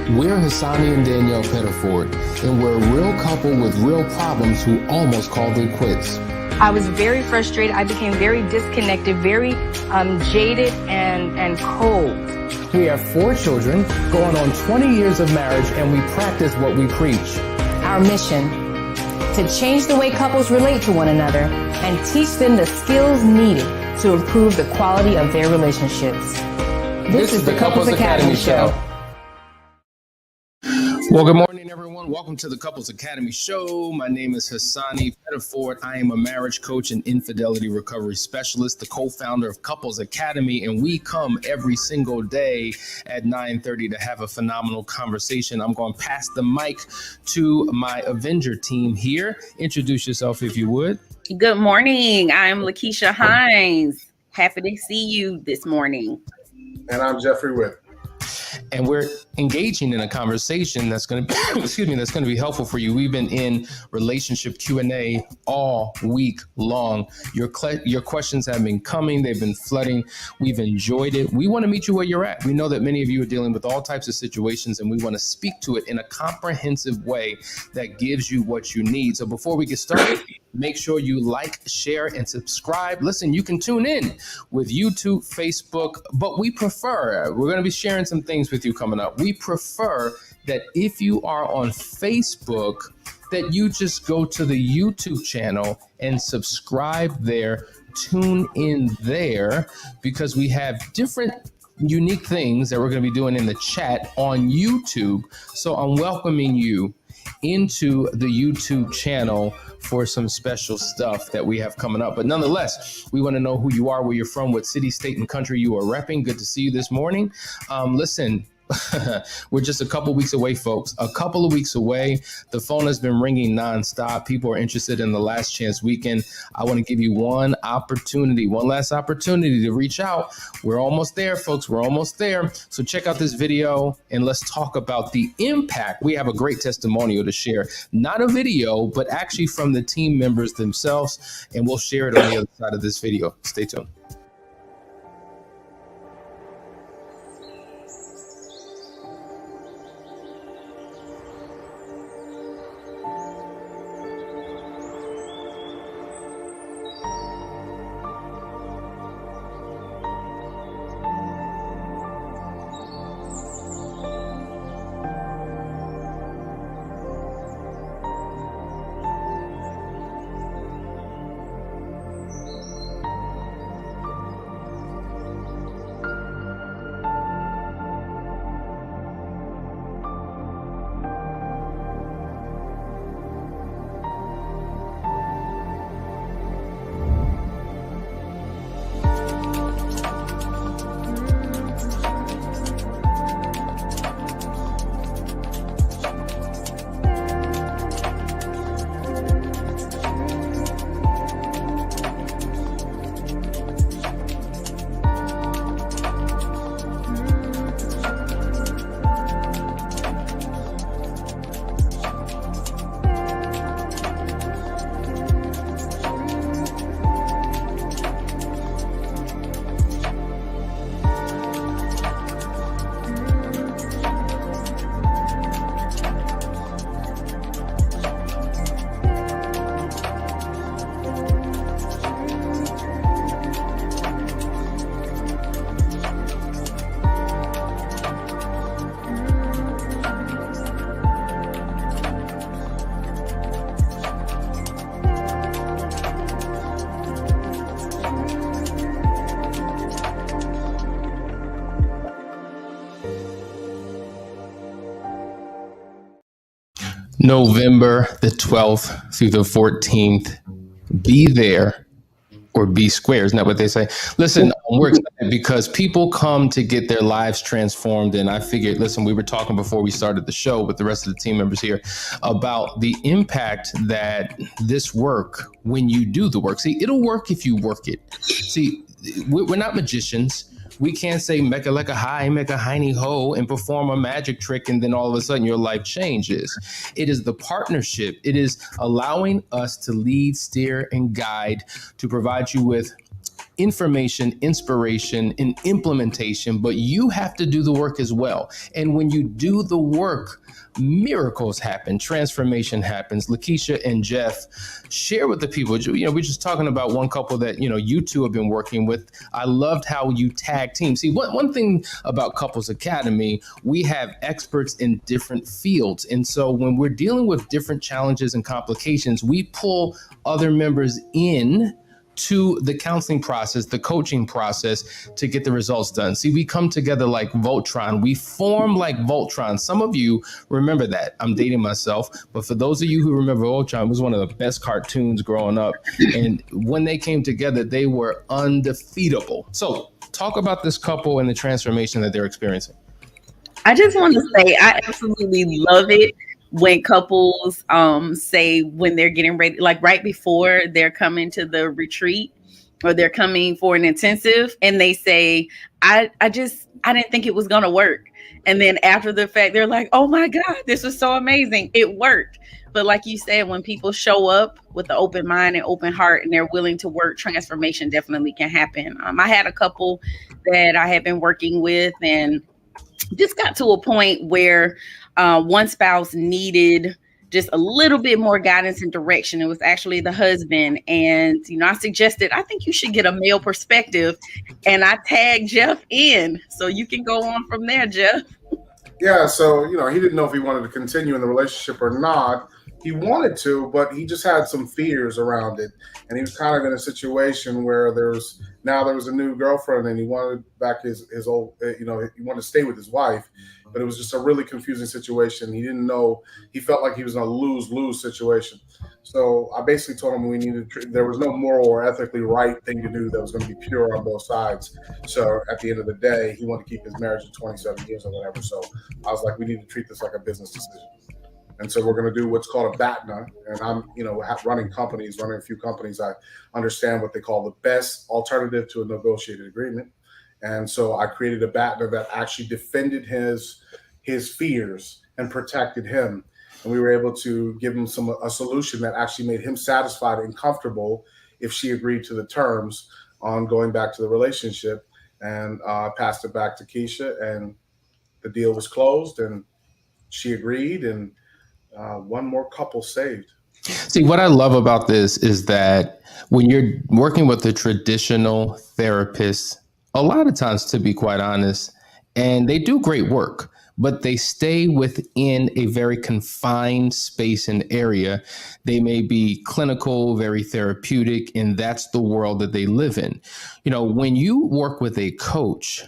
We're Hassani and Danielle Pettiford, and we're a real couple with real problems who almost called it quits. I was very frustrated. I became very disconnected, very jaded and cold. We have 4 children, going on 20 years of marriage, and we practice what we preach. Our mission, to change the way couples relate to one another and teach them the skills needed to improve the quality of their relationships. This is the Couples Academy Show. Well, good morning, everyone. Welcome to the Couples Academy Show. My name is Hassani Pettiford. I am a marriage coach and infidelity recovery specialist, the co-founder of Couples Academy, and we come every single day at 9:30 to have a phenomenal conversation. I'm going to pass the mic to my Avenger team here. Introduce yourself, if you would. Good morning. I'm Lakeisha Hines. Happy to see you this morning. And I'm Jeffrey Witt. And we're engaging in a conversation that's going to be, that's going to be helpful for you. We've been in relationship Q&A all week long. Your questions have been coming. They've been flooding. We've enjoyed it. We want to meet you where you're at. We know that many of you are dealing with all types of situations, and we want to speak to it in a comprehensive way that gives you what you need. So before we get started, make sure you like, share, and subscribe. Listen, you can tune in with YouTube, Facebook, but we're going to be sharing some things with you coming up. We prefer that if you are on Facebook, that you just go to the YouTube channel and subscribe there, tune in there, because we have different unique things that we're going to be doing in the chat on YouTube. So I'm welcoming you into the YouTube channel for some special stuff that we have coming up. But nonetheless, we want to know who you are, where you're from, what city, state, and country you are repping. Good to see you this morning. Listen, we're just a couple weeks away, folks. A couple of weeks away. The phone has been ringing nonstop. People are interested in the Last Chance Weekend. I want to give you one last opportunity to reach out. We're almost there, folks. We're almost there. So check out this video and let's talk about the impact. We have a great testimonial to share. Not a video, but actually from the team members themselves. And we'll share it on the other side of this video. Stay tuned. November the 12th through the 14th. Be there or be square. Isn't that what they say? Listen, we're excited because people come to get their lives transformed. And I figured, listen, we were talking before we started the show with the rest of the team members here about the impact that this work, when you do the work, see, it'll work if you work it. See, we're not magicians. We can't say mecca like a high, mecca hiney ho, and perform a magic trick, and then all of a sudden your life changes. It is the partnership. It is allowing us to lead, steer, and guide to provide you with information, inspiration, and implementation, but you have to do the work as well. And when you do the work, miracles happen, transformation happens. Lakeisha and Jeff, share with the people. We're just talking about one couple that you two have been working with. I loved how you tag team. See, one thing about Couples Academy, we have experts in different fields, and so when we're dealing with different challenges and complications, we pull other members in to the counseling process, the coaching process, to get the results done. See, we come together like Voltron. We form like Voltron. Some of you remember that. I'm dating myself, but for those of you who remember Voltron, it was one of the best cartoons growing up. And when they came together, they were undefeatable. So talk about this couple and the transformation that they're experiencing. I just want to say I absolutely love it when couples say when they're getting ready, like right before they're coming to the retreat or they're coming for an intensive, and they say, I didn't think it was going to work. And then after the fact, they're like, oh my God, this was so amazing. It worked. But like you said, when people show up with an open mind and open heart and they're willing to work, transformation definitely can happen. I had a couple that I had been working with and just got to a point where one spouse needed just a little bit more guidance and direction. It was actually the husband. And, I suggested, I think you should get a male perspective. And I tagged Jeff in. So you can go on from there, Jeff. Yeah, so, he didn't know if he wanted to continue in the relationship or not. He wanted to, but he just had some fears around it. And he was kind of in a situation where there was a new girlfriend and he wanted back his old, he wanted to stay with his wife. But it was just a really confusing situation. He didn't know, he felt like he was in a lose-lose situation. So I basically told him there was no moral or ethically right thing to do that was going to be pure on both sides. So at the end of the day, he wanted to keep his marriage for 27 years or whatever. So I was like, we need to treat this like a business decision. And so we're going to do what's called a BATNA. And I'm, running a few companies. I understand what they call the best alternative to a negotiated agreement. And so I created a BATNA that actually defended his fears and protected him. And we were able to give him a solution that actually made him satisfied and comfortable if she agreed to the terms on going back to the relationship. And I passed it back to Keisha, and the deal was closed, and she agreed, and one more couple saved. See, what I love about this is that when you're working with a traditional therapist, a lot of times, to be quite honest, and they do great work, but they stay within a very confined space and area. They may be clinical, very therapeutic, and that's the world that they live in. When you work with a coach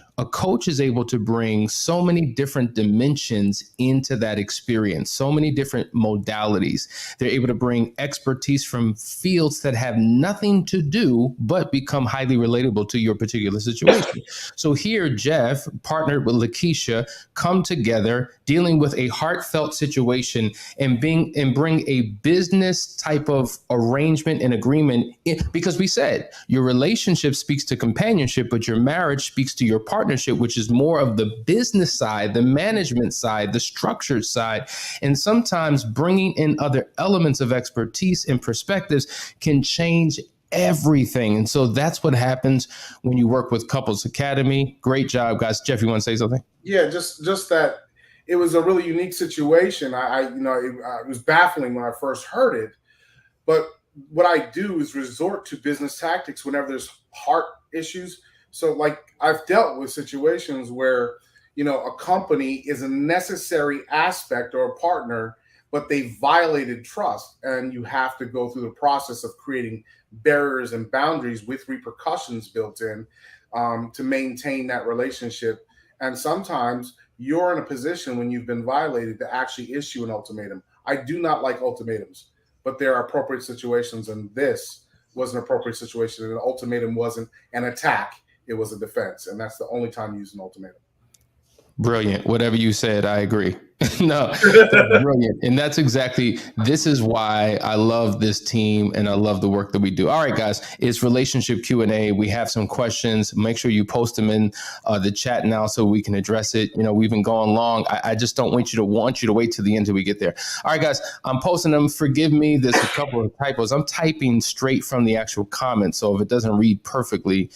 is able to bring so many different dimensions into that experience, so many different modalities. They're able to bring expertise from fields that have nothing to do but become highly relatable to your particular situation. So here, Jeff partnered with Lakeisha, come together, dealing with a heartfelt situation and bring a business type of arrangement and agreement because we said your relationship speaks to companionship, but your marriage speaks to your partnership, which is more of the business side, the management side, the structured side. And sometimes bringing in other elements of expertise and perspectives can change everything. And so that's what happens when you work with Couples Academy. Great job, guys. Jeff, you want to say something? Yeah, just that it was a really unique situation. It was baffling when I first heard it, but what I do is resort to business tactics whenever there's heart issues. So like I've dealt with situations where, a company is a necessary aspect or a partner, but they violated trust. And you have to go through the process of creating barriers and boundaries with repercussions built in to maintain that relationship. And sometimes you're in a position when you've been violated to actually issue an ultimatum. I do not like ultimatums, but there are appropriate situations, and this was an appropriate situation. And an ultimatum wasn't an attack, it was a defense. And that's the only time you use an ultimatum. Brilliant. Whatever you said, I agree. No, that's brilliant. And this is why I love this team and I love the work that we do. All right, guys, it's relationship Q&A. We have some questions. Make sure you post them in the chat now so we can address it. We've been going long. I just don't want you to wait till the end till we get there. All right, guys, I'm posting them. Forgive me. There's a couple of typos. I'm typing straight from the actual comments. So if it doesn't read perfectly,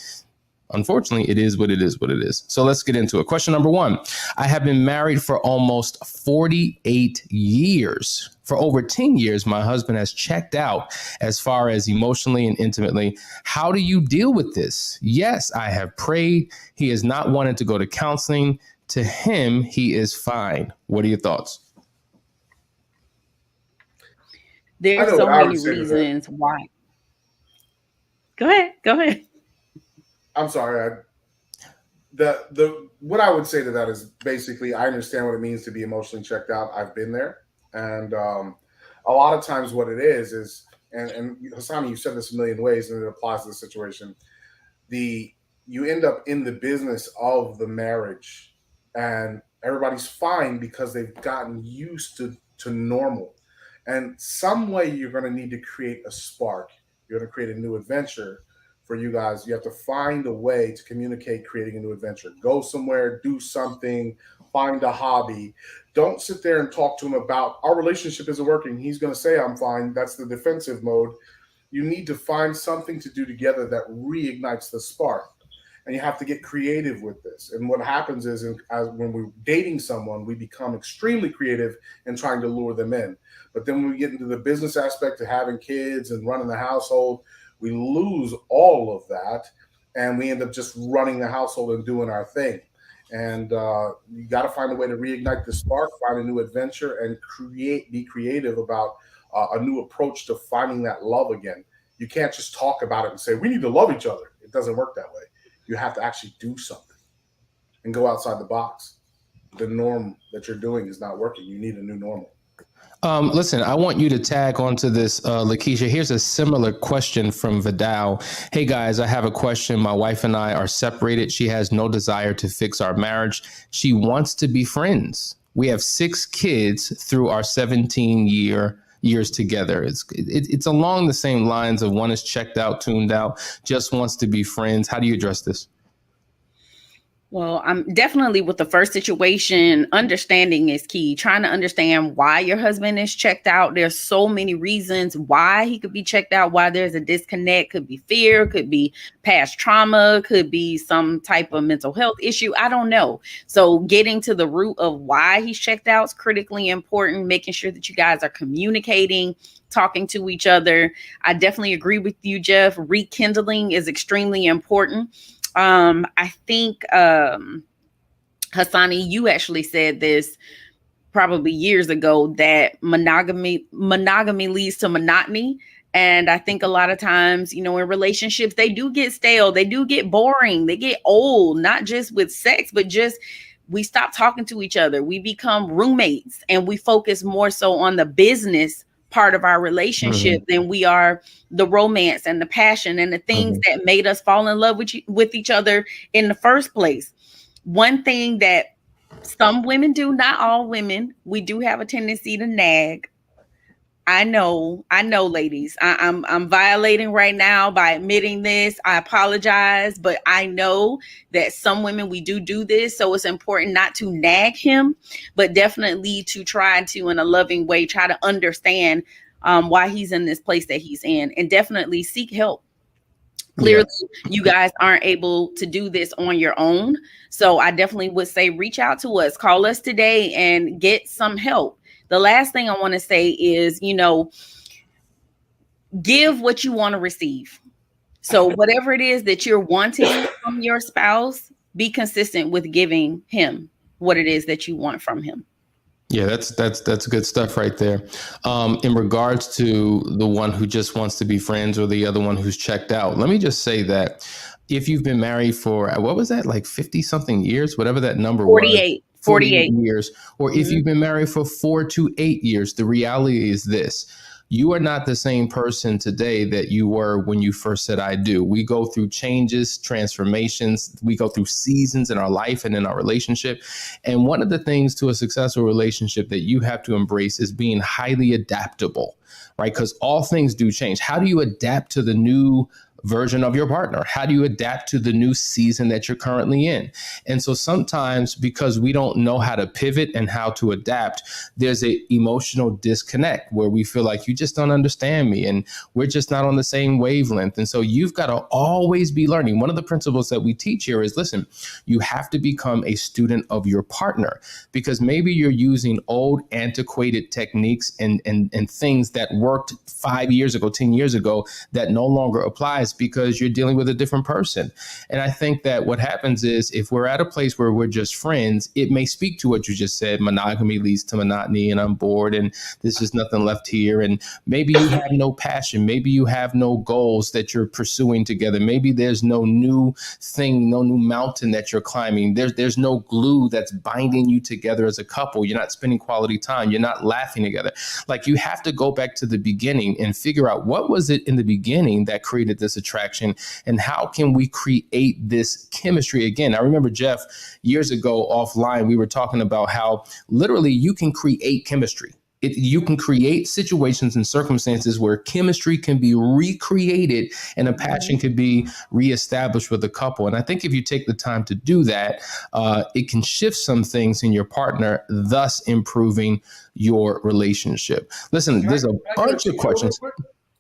unfortunately, it is what it is. So let's get into it. Question number 1. I have been married for almost 48 years. For over 10 years, my husband has checked out as far as emotionally and intimately. How do you deal with this? Yes, I have prayed. He has not wanted to go to counseling. To him, he is fine. What are your thoughts? There's so many reasons why. Go ahead. I'm sorry. What I would say to that is basically I understand what it means to be emotionally checked out. I've been there, and a lot of times what it is and Hassani, you said this a million ways, and it applies to the situation. You end up in the business of the marriage, and everybody's fine because they've gotten used to normal. And some way you're going to need to create a spark. You're going to create a new adventure. For you guys, you have to find a way to communicate creating a new adventure. Go somewhere, do something, find a hobby. Don't sit there and talk to him about our relationship isn't working. He's going to say, I'm fine. That's the defensive mode. You need to find something to do together that reignites the spark. And you have to get creative with this. And what happens is when we're dating someone, we become extremely creative in trying to lure them in. But then when we get into the business aspect of having kids and running the household, we lose all of that, and we end up just running the household and doing our thing. And you got to find a way to reignite the spark, find a new adventure, and be creative about a new approach to finding that love again. You can't just talk about it and say, we need to love each other. It doesn't work that way. You have to actually do something and go outside the box. The norm that you're doing is not working. You need a new normal. Listen, I want you to tag onto this, Lakeisha. Here's a similar question from Vidal. Hey guys, I have a question. My wife and I are separated. She has no desire to fix our marriage. She wants to be friends. We have 6 kids through our 17 years together. It's along the same lines of one is checked out, tuned out, just wants to be friends. How do you address this? Well, I'm definitely with the first situation. Understanding is key. Trying to understand why your husband is checked out. There's so many reasons why he could be checked out, why there's a disconnect. Could be fear, could be past trauma, could be some type of mental health issue. I don't know. So getting to the root of why he's checked out is critically important. Making sure that you guys are communicating, talking to each other. I definitely agree with you, Jeff. Rekindling is extremely important. I think, Hassani, you actually said this probably years ago, that monogamy leads to monotony. And I think a lot of times, in relationships, they do get stale. They do get boring. They get old, not just with sex, but just we stop talking to each other. We become roommates and we focus more so on the business part of our relationship than we are the romance and the passion and the things that made us fall in love with each other in the first place. One thing that some women do, not all women, we do have a tendency to nag. I know, ladies, I'm violating right now by admitting this. I apologize, but I know that some women, we do this. So it's important not to nag him, but definitely to try to, in a loving way, try to understand why he's in this place that he's in, and definitely seek help. Clearly, you guys aren't able to do this on your own. So I definitely would say, reach out to us, call us today and get some help. The last thing I want to say is, give what you want to receive. So whatever it is that you're wanting from your spouse, be consistent with giving him what it is that you want from him. Yeah, that's good stuff right there. In regards to the one who just wants to be friends or the other one who's checked out, let me just say that if you've been married for, what was that, like 50 something years, whatever that number 48. was. 48 years, or if you've been married for 4 to 8 years, the reality is this: You are not the same person today that you were when you first said I do. We go through changes, transformations. We go through seasons in our life and in our relationship. And one of the things to a successful relationship that you have to embrace is being highly adaptable, right? Because all things do change. How do you adapt to the new version of your partner? How do you adapt to the new season that you're currently in? And so sometimes, because we don't know how to pivot and how to adapt, there's a emotional disconnect where we feel like you just don't understand me and we're just not on the same wavelength. And so you've got to always be learning. One of the principles that we teach here is, listen, you have to become a student of your partner, because maybe you're using old antiquated techniques and things that worked 5 years ago, 10 years ago, that no longer applies because you're dealing with a different person. And I think that what happens is, if we're at a place where we're just friends, it may speak to what you just said. Monogamy leads to monotony, and I'm bored, and there's just nothing left here. And maybe you have no passion. Maybe you have no goals that you're pursuing together. Maybe there's no new thing, no new mountain that you're climbing. There's no glue that's binding you together as a couple. You're not spending quality time. You're not laughing together. Like, you have to go back to the beginning and figure out, what was it in the beginning that created this attraction, and how can we create this chemistry again? I remember, Jeff, years ago offline, we were talking about how literally you can create chemistry. You can create situations and circumstances where chemistry can be recreated and a passion could be reestablished with a couple. And I think if you take the time to do that, it can shift some things in your partner, thus improving your relationship. Listen, there's a bunch of questions.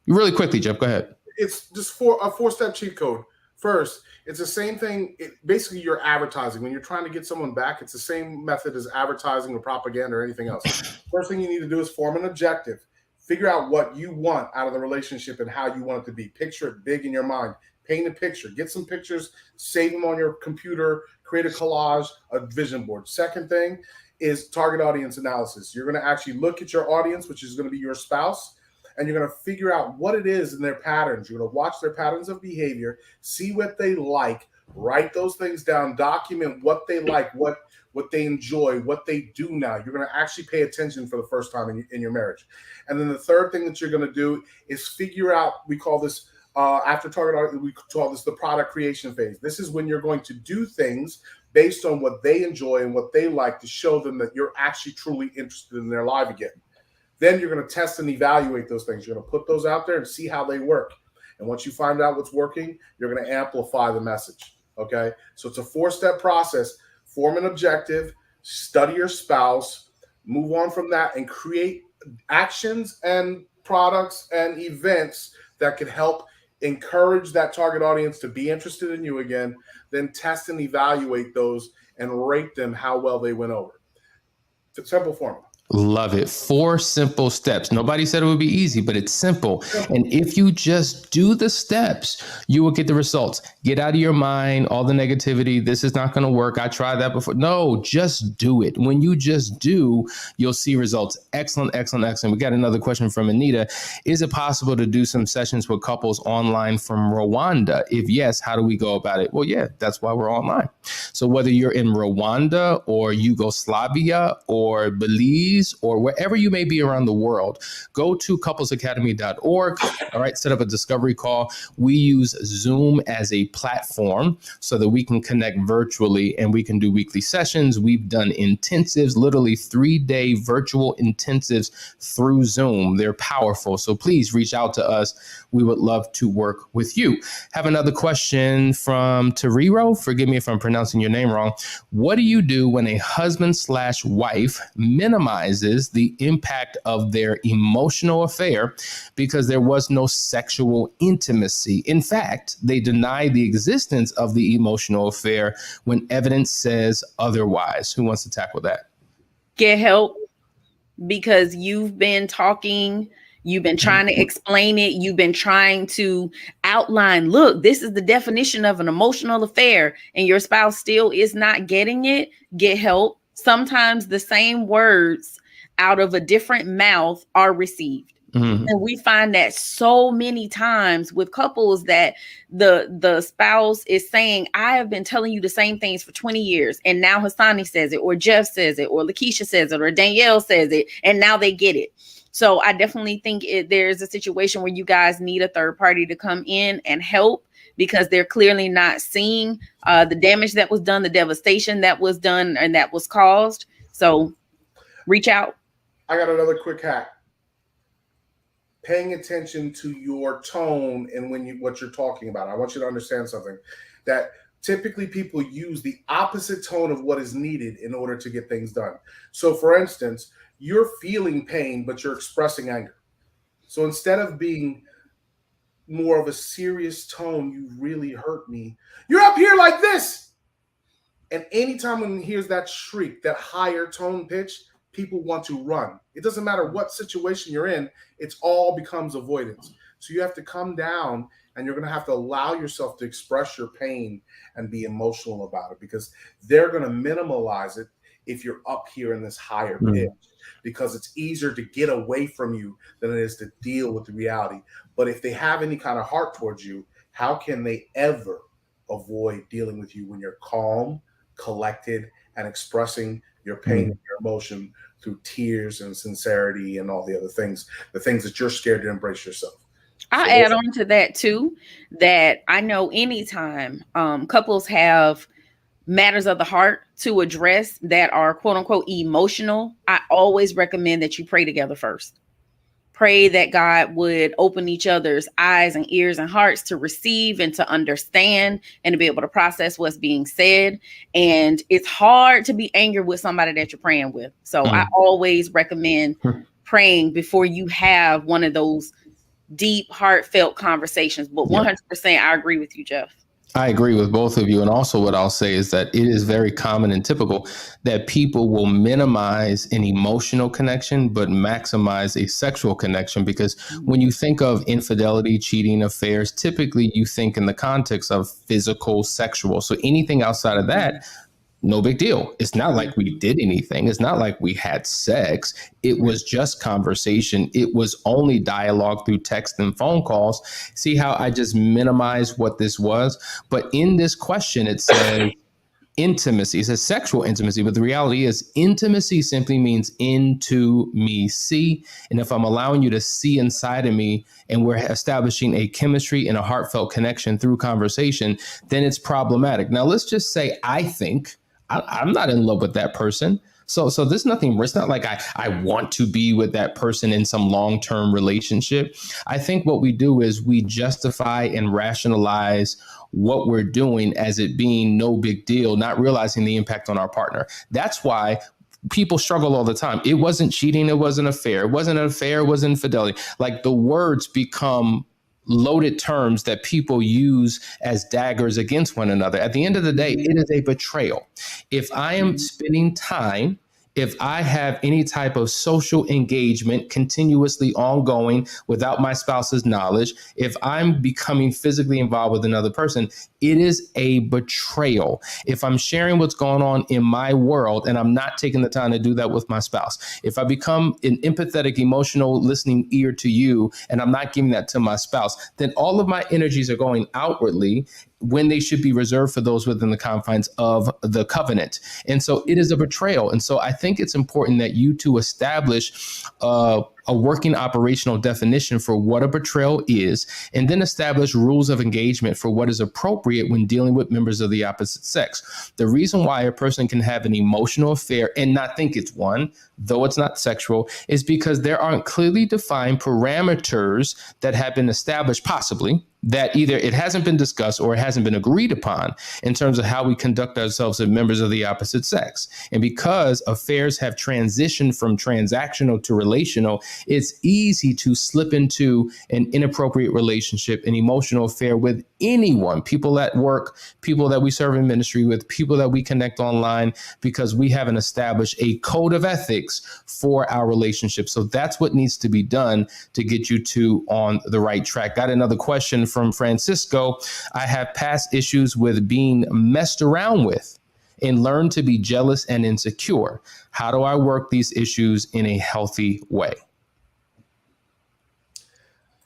Really quickly, Jeff, go ahead. It's just a four-step cheat code. First, it's the same thing. Basically, you're advertising. When you're trying to get someone back, it's the same method as advertising or propaganda or anything else. First thing you need to do is form an objective. Figure out what you want out of the relationship and how you want it to be. Picture it big in your mind. Paint a picture. Get some pictures. Save them on your computer. Create a collage, a vision board. Second thing is target audience analysis. You're going to actually look at your audience, which is going to be your spouse, and you're going to figure out what it is in their patterns. You're going to watch their patterns of behavior, see what they like, write those things down, document what they like, what they enjoy, what they do now. You're going to actually pay attention for the first time in your marriage. And then the third thing that you're going to do is figure out, we call this, after target audience, we call this the product creation phase. This is when you're going to do things based on what they enjoy and what they like to show them that you're actually truly interested in their life again. Then you're going to test and evaluate those things. You're going to put those out there and see how they work. And once you find out what's working, you're going to amplify the message. Okay? So it's a 4-step process. Form an objective, study your spouse, move on from that, and create actions and products and events that could help encourage that target audience to be interested in you again. Then test and evaluate those and rate them how well they went over. It's a simple formula. Love it. 4 simple steps. Nobody said it would be easy, but it's simple. And if you just do the steps, you will get the results. Get out of your mind all the negativity. This is not going to work. I tried that before. No, just do it. When you just do, you'll see results. Excellent, excellent, excellent. We got another question from Anita. Is it possible to do some sessions with couples online from Rwanda? If yes, how do we go about it? Well, yeah, that's why we're online. So whether you're in Rwanda or Yugoslavia or Belize, or wherever you may be around the world, go to couplesacademy.org. All right, set up a discovery call. We use Zoom as a platform so that we can connect virtually and we can do weekly sessions. We've done intensives, literally 3-day virtual intensives through Zoom. They're powerful. So please reach out to us. We would love to work with you. Have another question from Tariro. Forgive me if I'm pronouncing your name wrong. What do you do when a husband/wife minimizes the impact of their emotional affair because there was no sexual intimacy? In fact, they deny the existence of the emotional affair when evidence says otherwise. Who wants to tackle that? Get help, because you've been talking, you've been trying to explain it, you've been trying to outline, look, this is the definition of an emotional affair, and your spouse still is not getting it. Get help. Sometimes the same words out of a different mouth are received. Mm-hmm. And we find that so many times with couples that the spouse is saying, I have been telling you the same things for 20 years. And now Hassani says it, or Jeff says it, or Lakeisha says it, or Danielle says it. And now they get it. So I definitely think there's a situation where you guys need a third party to come in and help, because they're clearly not seeing the damage that was done, the devastation that was done and that was caused. So reach out. I got another quick hack. Paying attention to your tone and what you're talking about. I want you to understand something, that typically people use the opposite tone of what is needed in order to get things done. So for instance, you're feeling pain, but you're expressing anger. So instead of being more of a serious tone, you really hurt me, you're up here like this. And anytime one hears that shriek, that higher tone pitch, people want to run. It doesn't matter what situation you're in, it's all becomes avoidance. So you have to come down, and you're going to have to allow yourself to express your pain and be emotional about it, because they're going to minimalize it if you're up here in this higher pitch, because it's easier to get away from you than it is to deal with the reality. But if they have any kind of heart towards you, how can they ever avoid dealing with you when you're calm, collected, and expressing your pain and your emotion through tears and sincerity and all the other things, the things that you're scared to embrace yourself? I'll add on to that too, that I know anytime couples have matters of the heart to address that are quote unquote emotional, I always recommend that you pray together first. Pray that God would open each other's eyes and ears and hearts to receive and to understand and to be able to process what's being said. And it's hard to be angry with somebody that you're praying with. So I always recommend praying before you have one of those deep, heartfelt conversations. But 100%, I agree with you, Jeff. I agree with both of you. And also what I'll say is that it is very common and typical that people will minimize an emotional connection, but maximize a sexual connection. Because when you think of infidelity, cheating, affairs, typically you think in the context of physical, sexual. So anything outside of that, no big deal. It's not like we did anything. It's not like we had sex. It was just conversation. It was only dialogue through text and phone calls. See how I just minimized what this was? But in this question, it says intimacy. It says sexual intimacy, but the reality is intimacy simply means into me, see. And if I'm allowing you to see inside of me and we're establishing a chemistry and a heartfelt connection through conversation, then it's problematic. Now, let's just say I'm not in love with that person. So there's nothing, it's not like I want to be with that person in some long-term relationship. I think what we do is we justify and rationalize what we're doing as it being no big deal, not realizing the impact on our partner. That's why people struggle all the time. It wasn't cheating. It wasn't an affair. It wasn't an affair. It was infidelity. Like the words become loaded terms that people use as daggers against one another. At the end of the day, it is a betrayal. If I am spending time, if I have any type of social engagement continuously ongoing without my spouse's knowledge, if I'm becoming physically involved with another person, it is a betrayal. If I'm sharing what's going on in my world and I'm not taking the time to do that with my spouse, if I become an empathetic, emotional listening ear to you and I'm not giving that to my spouse, then all of my energies are going outwardly when they should be reserved for those within the confines of the covenant. And so it is a betrayal. And so I think it's important that you two establish a working operational definition for what a betrayal is, and then establish rules of engagement for what is appropriate when dealing with members of the opposite sex. The reason why a person can have an emotional affair and not think it's one, though it's not sexual, is because there aren't clearly defined parameters that have been established, possibly, that either it hasn't been discussed or it hasn't been agreed upon in terms of how we conduct ourselves as members of the opposite sex. And because affairs have transitioned from transactional to relational, it's easy to slip into an inappropriate relationship, an emotional affair with anyone, people at work, people that we serve in ministry with, people that we connect online, because we haven't established a code of ethics for our relationship. So that's what needs to be done to get you two on the right track. Got another question from Francisco. I have past issues with being messed around with and learned to be jealous and insecure. How do I work these issues in a healthy way?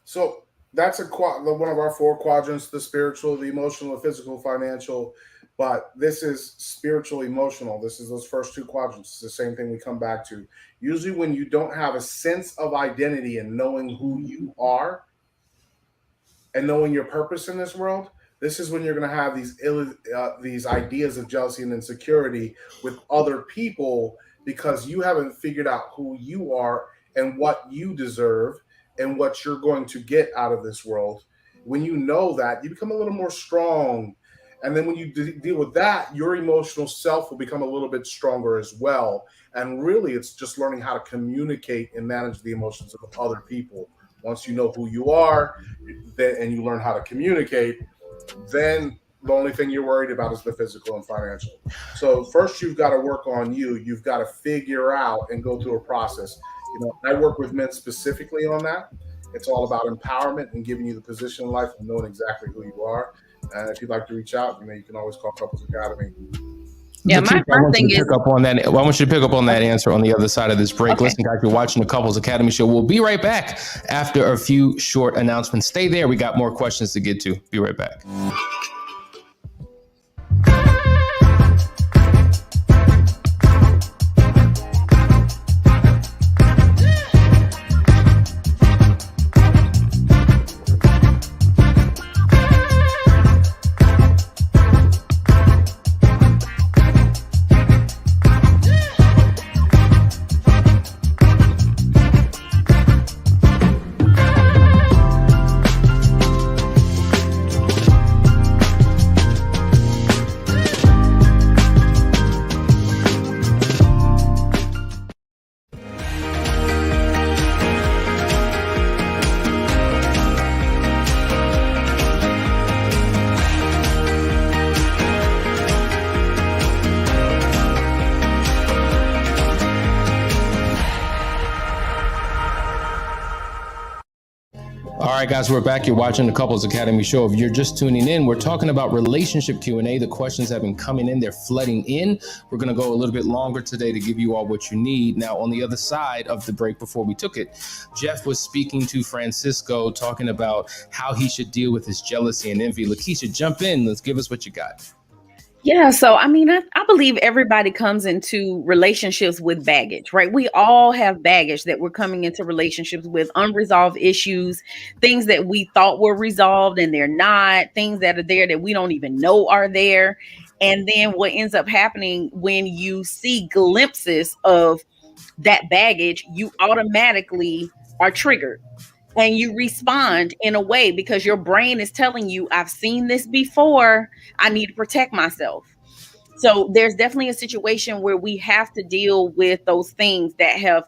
So that's one of our four quadrants: the spiritual, the emotional, the physical, financial. But this is spiritual emotional. This is those first two quadrants. It's the same thing we come back to. Usually, when you don't have a sense of identity and knowing who you are and knowing your purpose in this world, this is when you're going to have these ideas of jealousy and insecurity with other people because you haven't figured out who you are and what you deserve and what you're going to get out of this world. When you know that, you become a little more strong. And then when you deal with that, your emotional self will become a little bit stronger as well. And really, it's just learning how to communicate and manage the emotions of other people. Once you know who you are, and you learn how to communicate, then the only thing you're worried about is the physical and financial. So first, you've got to work on you. You've got to figure out and go through a process. I work with men specifically on that. It's all about empowerment and giving you the position in life and knowing exactly who you are. And if you'd like to reach out, you can always call Couples Academy. Yeah, my thing is, I want you to pick up on that answer on the other side of this break. Okay. Listen, guys, you're watching the Couples Academy show. We'll be right back after a few short announcements. Stay there. We got more questions to get to. Be right back. All right, guys, we're back. You're watching the Couples Academy show. If you're just tuning in, we're talking about relationship Q&A. The questions have been coming in. They're flooding in. We're going to go a little bit longer today to give you all what you need. Now, on the other side of the break before we took it, Jeff was speaking to Francisco, talking about how he should deal with his jealousy and envy. Lakeisha, jump in. Let's give us what you got. Yeah, so I believe everybody comes into relationships with baggage, right? We all have baggage that we're coming into relationships with, unresolved issues, things that we thought were resolved and they're not, things that are there that we don't even know are there. And then what ends up happening when you see glimpses of that baggage, you automatically are triggered. And you respond in a way because your brain is telling you, I've seen this before. I need to protect myself. So there's definitely a situation where we have to deal with those things that have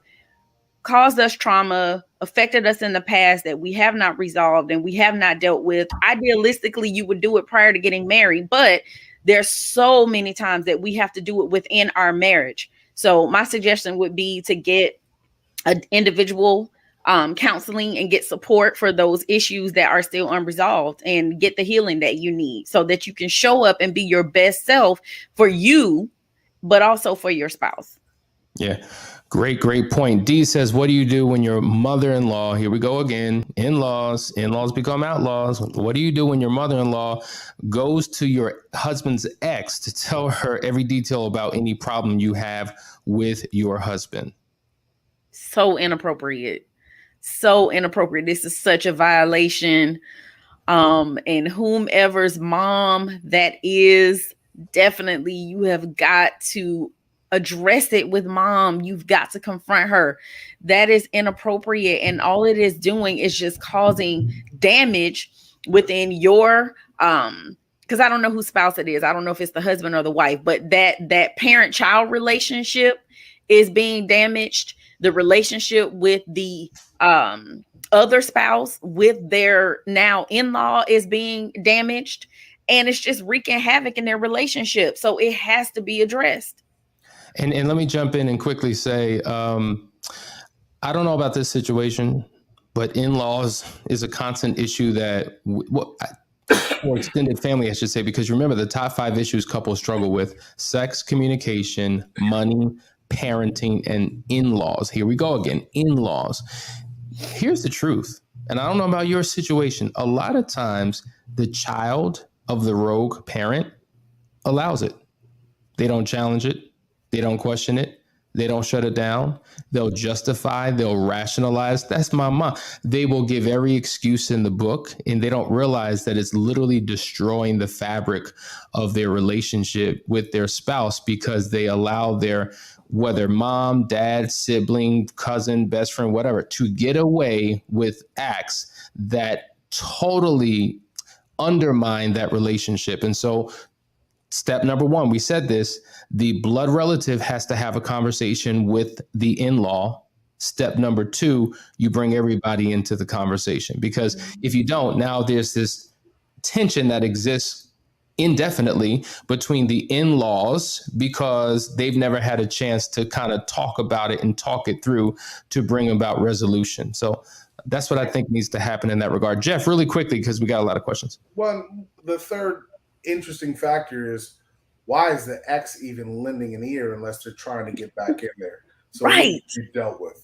caused us trauma, affected us in the past that we have not resolved and we have not dealt with. Idealistically, you would do it prior to getting married, but there's so many times that we have to do it within our marriage. So my suggestion would be to get an individual counseling and get support for those issues that are still unresolved and get the healing that you need so that you can show up and be your best self for you, but also for your spouse. Yeah. Great point. D says, what do you do when your mother-in-law, here we go again, in-laws become outlaws. What do you do when your mother-in-law goes to your husband's ex to tell her every detail about any problem you have with your husband? So inappropriate. This is such a violation. And whomever's mom that is, definitely you have got to address it with mom. You've got to confront her. That is inappropriate. And all it is doing is just causing damage within your, because I don't know whose spouse it is. I don't know if it's the husband or the wife, but that parent-child relationship is being damaged. The relationship with the other spouse with their now in-law is being damaged, and it's just wreaking havoc in their relationship. So it has to be addressed. And let me jump in and quickly say, I don't know about this situation, but in-laws is a constant issue that, or extended family, I should say, because remember the top 5 issues couples struggle with: sex, communication, money, parenting, and in-laws. Here we go again, in-laws. Here's the truth, and I don't know about your situation. A lot of times, the child of the rogue parent allows it. They don't challenge it. They don't question it. They don't shut it down. They'll justify, they'll rationalize. That's my mom. They will give every excuse in the book, and they don't realize that it's literally destroying the fabric of their relationship with their spouse because they allow their, whether mom, dad, sibling, cousin, best friend, whatever, to get away with acts that totally undermine that relationship. And so step number one, we said this, the blood relative has to have a conversation with the in-law. Step number two, you bring everybody into the conversation, because if you don't, now there's this tension that exists indefinitely between the in-laws because they've never had a chance to kind of talk about it and talk it through to bring about resolution. So that's what I think needs to happen in that regard. Jeff, really quickly, because we got a lot of questions. Well, the third interesting factor is, why is the ex even lending an ear unless they're trying to get back in there? So Right. it needs to be dealt with.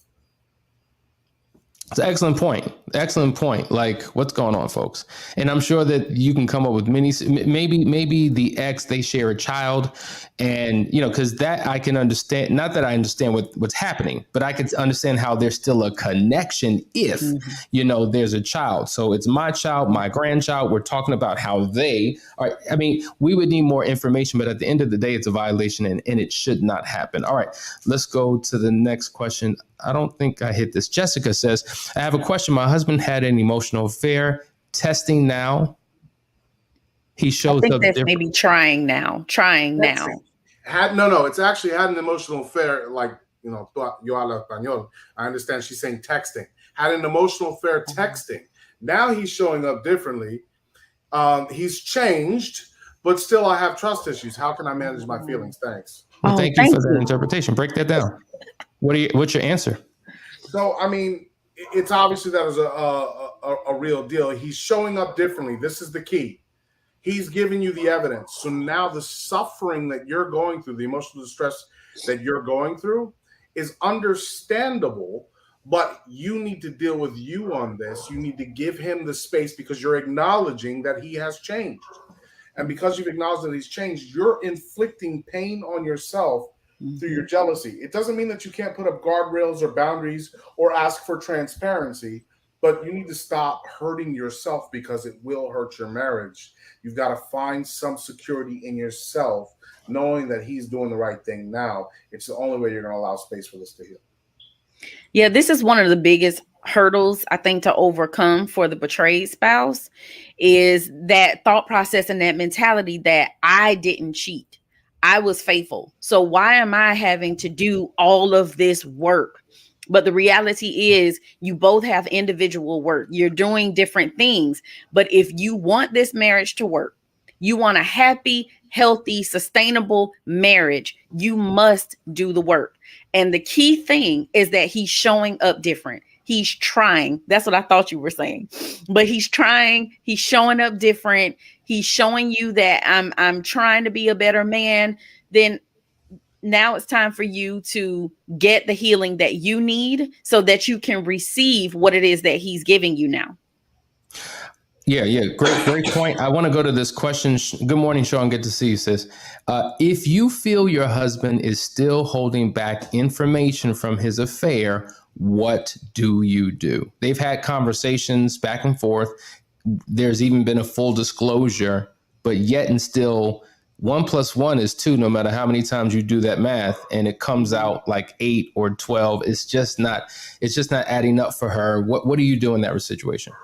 It's an excellent point. Excellent point. Like, what's going on, folks? And I'm sure that you can come up with maybe the ex, they share a child, and because that I can understand. Not that I understand what's happening, but I can understand how there's still a connection if there's a child. So it's my child, my grandchild. We're talking about how they are. I mean, we would need more information, but at the end of the day, it's a violation, and it should not happen. All right, let's go to the next question. I don't think I hit this. Jessica says, I have a question. My husband had an emotional affair. Testing now. He shows I think up that's different. maybe trying now. No, it's actually had an emotional affair, like, yo hablo español. I understand she's saying texting. Had an emotional affair texting. Now he's showing up differently. He's changed, but still I have trust issues. How can I manage my feelings? Thanks. Well, thank you for that interpretation. Break that down. What's your answer? So, I mean, it's obviously that is a real deal. He's showing up differently. This is the key. He's giving you the evidence. So now the suffering that you're going through, the emotional distress that you're going through is understandable, but you need to deal with you on this. You need to give him the space because you're acknowledging that he has changed. And because you've acknowledged that he's changed, you're inflicting pain on yourself through your jealousy. It doesn't mean that you can't put up guardrails or boundaries or ask for transparency, but you need to stop hurting yourself because it will hurt your marriage. You've got to find some security in yourself, knowing that he's doing the right thing now. It's the only way you're going to allow space for this to heal. Yeah, this is one of the biggest hurdles, I think, to overcome for the betrayed spouse is that thought process and that mentality that I didn't cheat. I was faithful. So why am I having to do all of this work? But the reality is you both have individual work. You're doing different things. But if you want this marriage to work, you want a happy, healthy, sustainable marriage, you must do the work. And the key thing is that he's showing up different. He's trying. That's what I thought you were saying. But he's trying. He's showing up different. He's showing you that I'm trying to be a better man. Then now it's time for you to get the healing that you need so that you can receive what it is that he's giving you now. Yeah. Great point. I want to go to this question. Good morning, Sean. Good to see you, sis. If you feel your husband is still holding back information from his affair, what do you do? They've had conversations back and forth. There's even been a full disclosure, but yet and still 1 + 1 is 2, no matter how many times you do that math, and it comes out like 8 or 12. It's just not adding up for her. What do you do in that situation?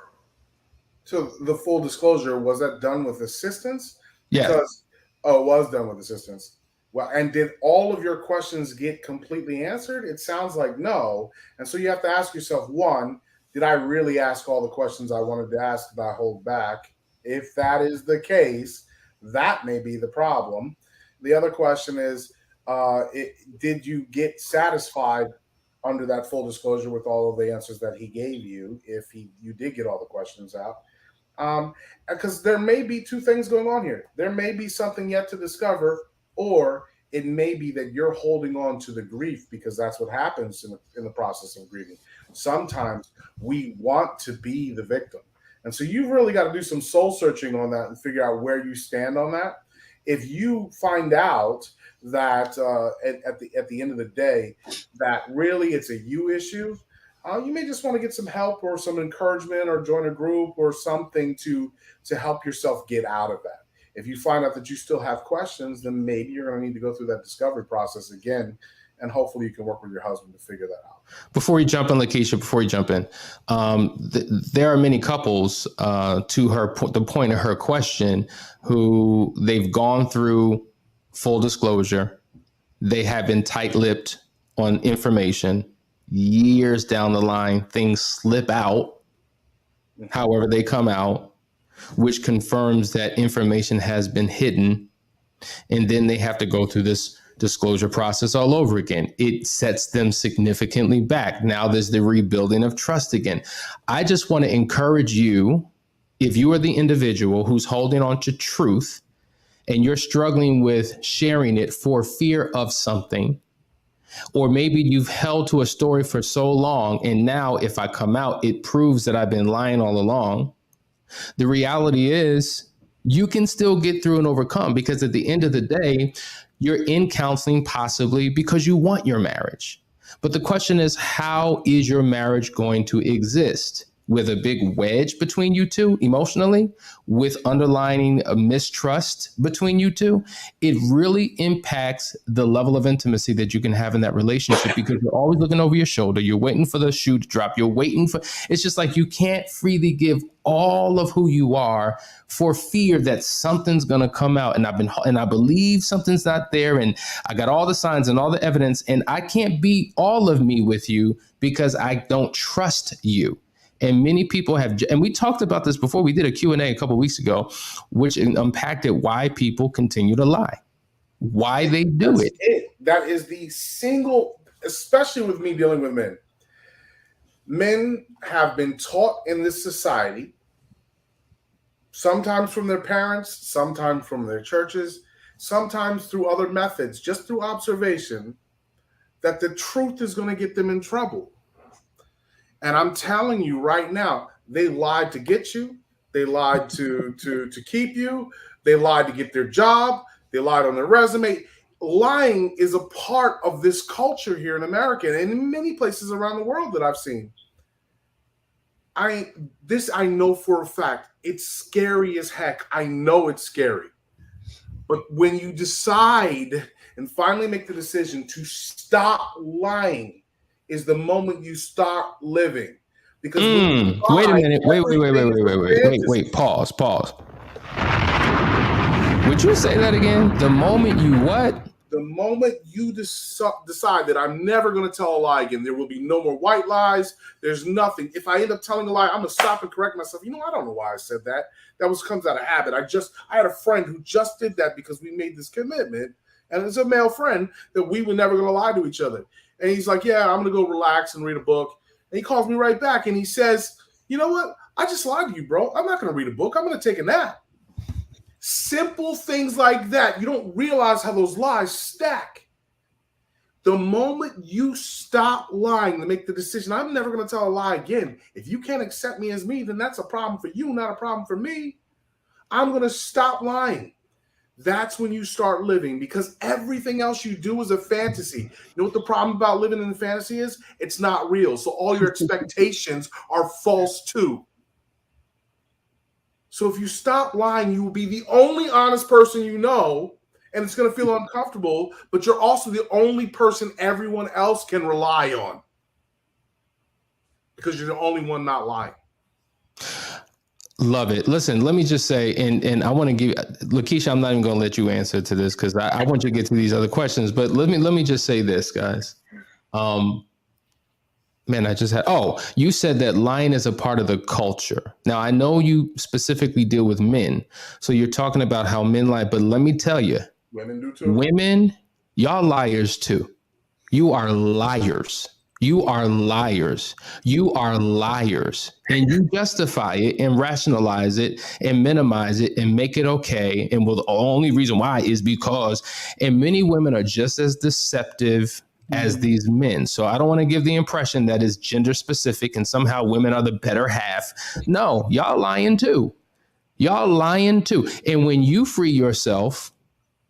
So the full disclosure, was that done with assistance? Yeah. Because, it was done with assistance. Well, and did all of your questions get completely answered? It sounds like no. And so you have to ask yourself, one, did I really ask all the questions I wanted to ask? Did I hold back? If that is the case, that may be the problem. The other question is, did you get satisfied under that full disclosure with all of the answers that he gave you, if you did get all the questions out? Because there may be two things going on here. There may be something yet to discover, or it may be that you're holding on to the grief, because that's what happens in the process of grieving. Sometimes we want to be the victim. And so you've really got to do some soul searching on that and figure out where you stand on that. If you find out that at the end of the day that really it's a you issue, you may just want to get some help or some encouragement or join a group or something to help yourself get out of that. If you find out that you still have questions, then maybe you're going to need to go through that discovery process again, and hopefully you can work with your husband to figure that out. Before you jump in, Lakeisha, before you jump in, there are many couples, to the point of her question, who they've gone through full disclosure. They have been tight-lipped on information. Years down the line, things slip out. However, they come out, which confirms that information has been hidden. And then they have to go through this disclosure process all over again. It sets them significantly back. Now there's the rebuilding of trust again. I just want to encourage you, if you are the individual who's holding on to truth and you're struggling with sharing it for fear of something, or maybe you've held to a story for so long, and now if I come out, it proves that I've been lying all along. The reality is you can still get through and overcome, because at the end of the day, you're in counseling possibly because you want your marriage. But the question is, how is your marriage going to exist? With a big wedge between you two emotionally, with underlining a mistrust between you two? It really impacts the level of intimacy that you can have in that relationship, because you're always looking over your shoulder. You're waiting for the shoe to drop. It's just like you can't freely give all of who you are for fear that something's going to come out. And I believe something's not there. And I got all the signs and all the evidence, and I can't be all of me with you because I don't trust you. And many people have, and we talked about this before. We did a Q&A a couple of weeks ago, which unpacked why people continue to lie, why they do it. That is the single, especially with me dealing with men. Men have been taught in this society, sometimes from their parents, sometimes from their churches, sometimes through other methods, just through observation, that the truth is going to get them in trouble. And I'm telling you right now, they lied to get you. They lied to keep you. They lied to get their job. They lied on their resume. Lying is a part of this culture here in America and in many places around the world that I've seen. I know for a fact. It's scary as heck. I know it's scary. But when you decide and finally make the decision to stop lying, is the moment you start living. Because wait a minute. Wait. Pause. Would you say that again? The moment you what? The moment you decide that I'm never going to tell a lie again, there will be no more white lies. There's nothing. If I end up telling a lie, I'm going to stop and correct myself. I don't know why I said that. That comes out of habit. I had a friend who just did that because we made this commitment, and it's a male friend, that we were never going to lie to each other. And he's like, yeah, I'm going to go relax and read a book. And he calls me right back and he says, you know what? I just lied to you, bro. I'm not going to read a book. I'm going to take a nap. Simple things like that. You don't realize how those lies stack. The moment you stop lying to make the decision, I'm never going to tell a lie again. If you can't accept me as me, then that's a problem for you, not a problem for me. I'm going to stop lying. That's when you start living, because everything else you do is a fantasy. You know what the problem about living in a fantasy is? It's not real. So all your expectations are false too. So if you stop lying, you will be the only honest person you know, and it's going to feel uncomfortable, but you're also the only person everyone else can rely on, because you're the only one not lying. Love it. Listen, let me just say, and I want to give Lakeisha, I'm not even going to let you answer to this because I want you to get to these other questions. But let me just say this, guys. You said that lying is a part of the culture. Now, I know you specifically deal with men, so you're talking about how men lie. But let me tell you, women do too. Women, y'all liars too. You are liars. You are liars. You are liars. And you justify it and rationalize it and minimize it and make it okay. And the only reason why is because, and many women are just as deceptive as these men. So I don't want to give the impression that it's gender specific and somehow women are the better half. No, y'all lying too. Y'all lying too. And when you free yourself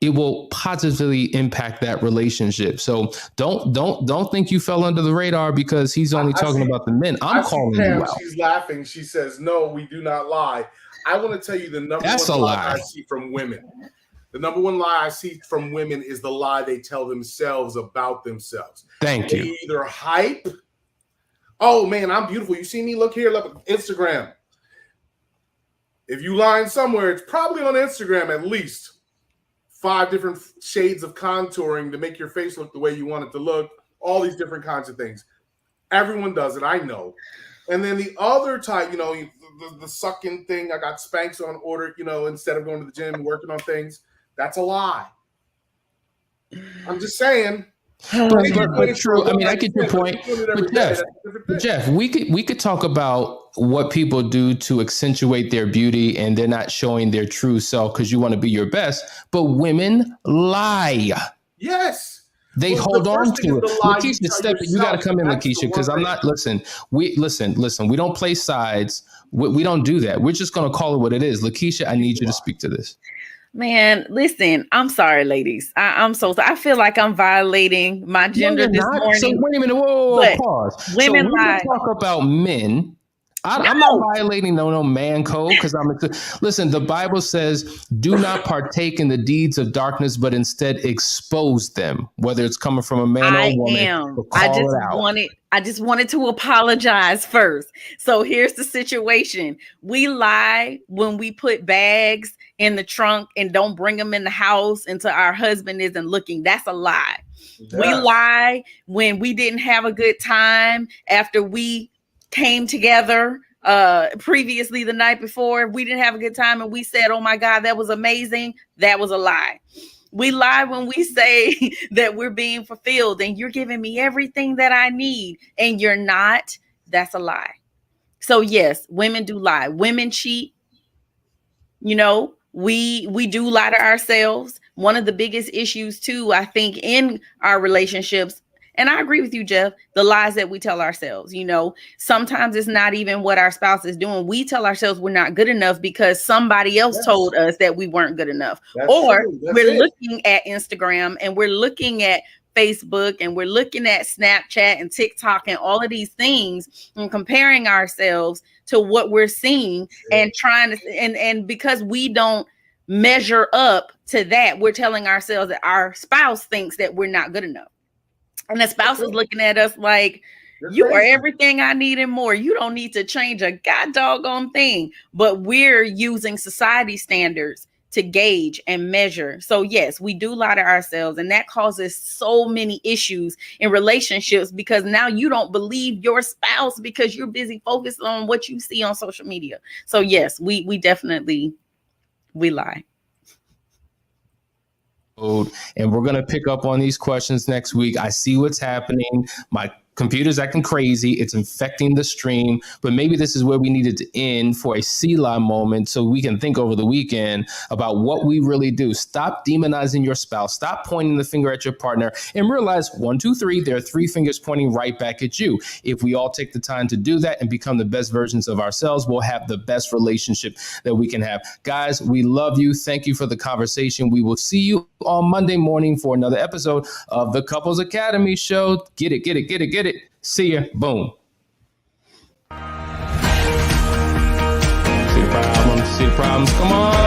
it will positively impact that relationship. So don't think you fell under the radar because he's only talking about the men. I'm calling you out. She's laughing. She says, "No, we do not lie." I want to tell you the number That's one a lie lie. I see from women. The number one lie I see from women is the lie they tell themselves about themselves. Thank you. They either hype, "Oh man, I'm beautiful. You see me? Look here, look, Instagram." If you lying somewhere, it's probably on Instagram at least 5 different shades of contouring to make your face look the way you want it to look. All these different kinds of things. Everyone does it, I know. And then the other type, the sucking thing, I got Spanx on order, instead of going to the gym and working on things. That's a lie. I'm just saying. But true. I mean, I get your point. But Jeff, we could talk about what people do to accentuate their beauty, and they're not showing their true self because you want to be your best. But women lie. Yes. They hold on to it. Lakeisha, you got to come in, Lakeisha, because I'm not. Listen. We don't play sides. We don't do that. We're just going to call it what it is. Lakeisha, I need you to speak to this. Man, listen, I'm sorry, ladies. I'm so sorry. I feel like I'm violating my gender this morning. So wait a minute. Whoa, pause. Women lie. Talk about men. I'm not violating no man code because listen, the Bible says, do not partake in the deeds of darkness, but instead expose them, whether it's coming from a man or a woman. I just wanted to apologize first. So here's the situation. We lie when we put bags in the trunk and don't bring them in the house until our husband isn't looking. That's a lie. Yeah. We lie when we didn't have a good time after we came together previously the night before. We didn't have a good time and we said, "Oh my God, that was amazing." That was a lie. We lie when we say that we're being fulfilled and you're giving me everything that I need and you're not. That's a lie. So yes, women do lie. Women cheat. We do lie to ourselves. One of the biggest issues too, I think, in our relationships, and I agree with you, Jeff, the lies that we tell ourselves, sometimes it's not even what our spouse is doing. We tell ourselves we're not good enough because somebody else told us that we weren't good enough. We're looking at Instagram and we're looking at Facebook and we're looking at Snapchat and TikTok and all of these things and comparing ourselves to what we're seeing and trying to, and because we don't measure up to that, we're telling ourselves that our spouse thinks that we're not good enough. And the spouse is looking at us like, you are everything I need and more. You don't need to change a god doggone thing. But we're using society standards to gauge and measure. So yes, we do lie to ourselves, and that causes so many issues in relationships because now you don't believe your spouse because you're busy focused on what you see on social media. So yes, we definitely lie. And we're going to pick up on these questions next week. I see what's happening. My computer's acting crazy. It's infecting the stream. But maybe this is where we needed to end for a Selah moment so we can think over the weekend about what we really do. Stop demonizing your spouse. Stop pointing the finger at your partner and realize 1, 2, 3, there are 3 fingers pointing right back at you. If we all take the time to do that and become the best versions of ourselves, we'll have the best relationship that we can have. Guys, we love you. Thank you for the conversation. We will see you on Monday morning for another episode of the Couples Academy Show. Get it, get it, get it, get it. See ya. Boom. See the problems. See the problems. Come on.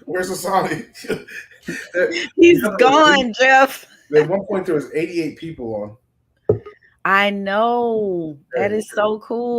Where's Asani? He's gone, Jeff. At one point, there was 88 people on. I know. That is so cool.